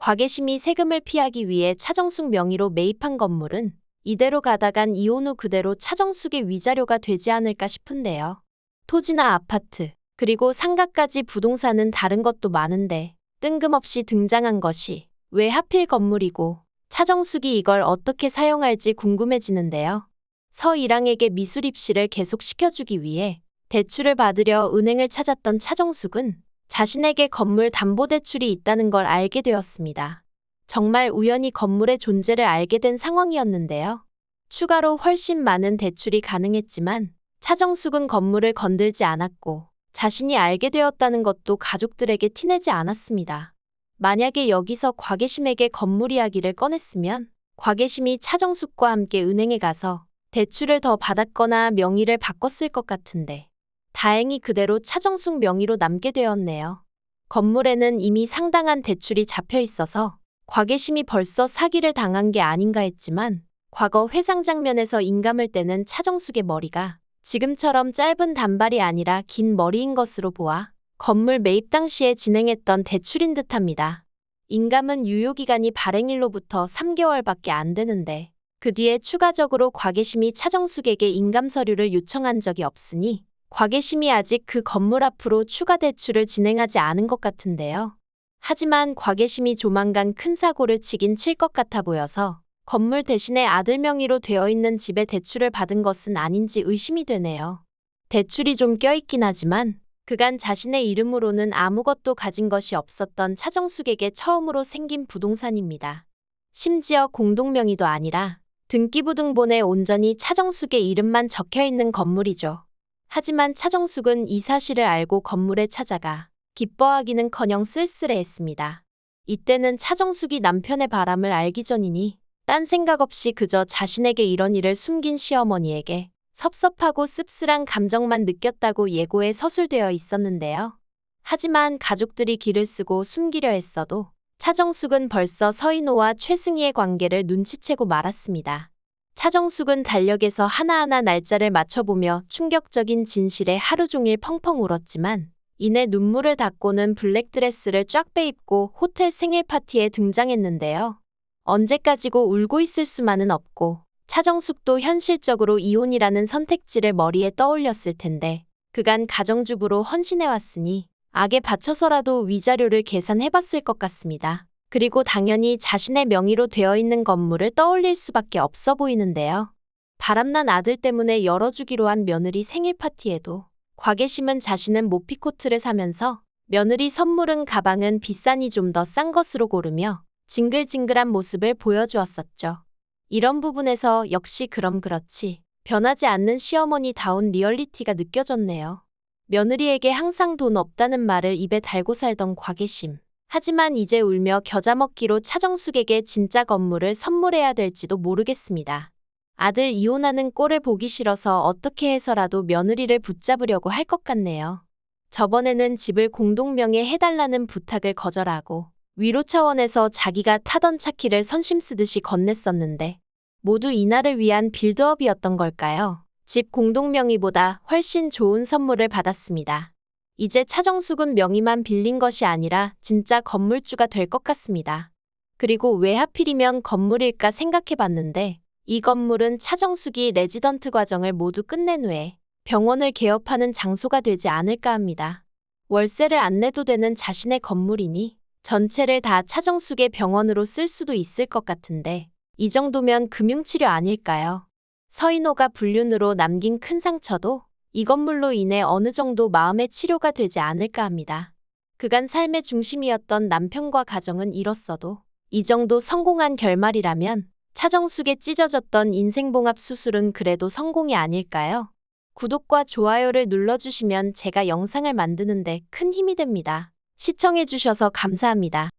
과계심이 세금을 피하기 위해 차정숙 명의로 매입한 건물은 이대로 가다간 이혼 후 그대로 차정숙의 위자료가 되지 않을까 싶은데요. 토지나 아파트, 그리고 상가까지 부동산은 다른 것도 많은데 뜬금없이 등장한 것이 왜 하필 건물이고 차정숙이 이걸 어떻게 사용할지 궁금해지는데요. 서일항에게 미술 입시를 계속 시켜주기 위해 대출을 받으려 은행을 찾았던 차정숙은 자신에게 건물 담보대출이 있다는 걸 알게 되었습니다. 정말 우연히 건물의 존재를 알게 된 상황이었는데요. 추가로 훨씬 많은 대출이 가능했지만 차정숙은 건물을 건들지 않았고 자신이 알게 되었다는 것도 가족들에게 티내지 않았습니다. 만약에 여기서 과계심에게 건물 이야기를 꺼냈으면 과계심이 차정숙과 함께 은행에 가서 대출을 더 받았거나 명의를 바꿨을 것 같은데 다행히 그대로 차정숙 명의로 남게 되었네요. 건물에는 이미 상당한 대출이 잡혀 있어서 과계심이 벌써 사기를 당한 게 아닌가 했지만 과거 회상 장면에서 인감을 떼는 차정숙의 머리가 지금처럼 짧은 단발이 아니라 긴 머리인 것으로 보아 건물 매입 당시에 진행했던 대출인 듯합니다. 인감은 유효기간이 발행일로부터 3개월밖에 안 되는데 그 뒤에 추가적으로 과계심이 차정숙에게 인감 서류를 요청한 적이 없으니 과계심이 아직 그 건물 앞으로 추가 대출을 진행하지 않은 것 같은데요. 하지만 과계심이 조만간 큰 사고를 치긴 칠 것 같아 보여서 건물 대신에 아들 명의로 되어 있는 집에 대출을 받은 것은 아닌지 의심이 되네요. 대출이 좀 껴있긴 하지만 그간 자신의 이름으로는 아무것도 가진 것이 없었던 차정숙에게 처음으로 생긴 부동산입니다. 심지어 공동명의도 아니라 등기부등본에 온전히 차정숙의 이름만 적혀있는 건물이죠. 하지만 차정숙은 이 사실을 알고 건물에 찾아가 기뻐하기는커녕 쓸쓸해했습니다. 이때는 차정숙이 남편의 바람을 알기 전이니 딴 생각 없이 그저 자신에게 이런 일을 숨긴 시어머니에게 섭섭하고 씁쓸한 감정만 느꼈다고 예고에 서술되어 있었는데요. 하지만 가족들이 기를 쓰고 숨기려 했어도 차정숙은 벌써 서인호와 최승희의 관계를 눈치채고 말았습니다. 차정숙은 달력에서 하나하나 날짜를 맞춰보며 충격적인 진실에 하루 종일 펑펑 울었지만 이내 눈물을 닦고는 블랙드레스를 쫙 빼입고 호텔 생일 파티에 등장했는데요. 언제까지고 울고 있을 수만은 없고 차정숙도 현실적으로 이혼이라는 선택지를 머리에 떠올렸을 텐데 그간 가정주부로 헌신해왔으니 악에 바쳐서라도 위자료를 계산해봤을 것 같습니다. 그리고 당연히 자신의 명의로 되어 있는 건물을 떠올릴 수밖에 없어 보이는데요. 바람난 아들 때문에 열어주기로 한 며느리 생일 파티에도 과계심은 자신은 모피코트를 사면서 며느리 선물은 가방은 비싸니 좀 더 싼 것으로 고르며 징글징글한 모습을 보여주었었죠. 이런 부분에서 역시 그럼 그렇지 변하지 않는 시어머니다운 리얼리티가 느껴졌네요. 며느리에게 항상 돈 없다는 말을 입에 달고 살던 과계심. 하지만 이제 울며 겨자 먹기로 차정숙에게 진짜 건물을 선물해야 될지도 모르겠습니다. 아들 이혼하는 꼴을 보기 싫어서 어떻게 해서라도 며느리를 붙잡으려고 할 것 같네요. 저번에는 집을 공동명의에 해달라는 부탁을 거절하고 위로 차원에서 자기가 타던 차키를 선심 쓰듯이 건넸었는데 모두 이날을 위한 빌드업이었던 걸까요? 집 공동명의보다 훨씬 좋은 선물을 받았습니다. 이제 차정숙은 명의만 빌린 것이 아니라 진짜 건물주가 될 것 같습니다. 그리고 왜 하필이면 건물일까 생각해봤는데 이 건물은 차정숙이 레지던트 과정을 모두 끝낸 후에 병원을 개업하는 장소가 되지 않을까 합니다. 월세를 안 내도 되는 자신의 건물이니 전체를 다 차정숙의 병원으로 쓸 수도 있을 것 같은데 이 정도면 금융치료 아닐까요? 서인호가 불륜으로 남긴 큰 상처도 이 건물로 인해 어느 정도 마음의 치료가 되지 않을까 합니다. 그간 삶의 중심이었던 남편과 가정은 잃었어도 이 정도 성공한 결말이라면 차정숙의 찢어졌던 인생봉합 수술은 그래도 성공이 아닐까요? 구독과 좋아요를 눌러주시면 제가 영상을 만드는데 큰 힘이 됩니다. 시청해주셔서 감사합니다.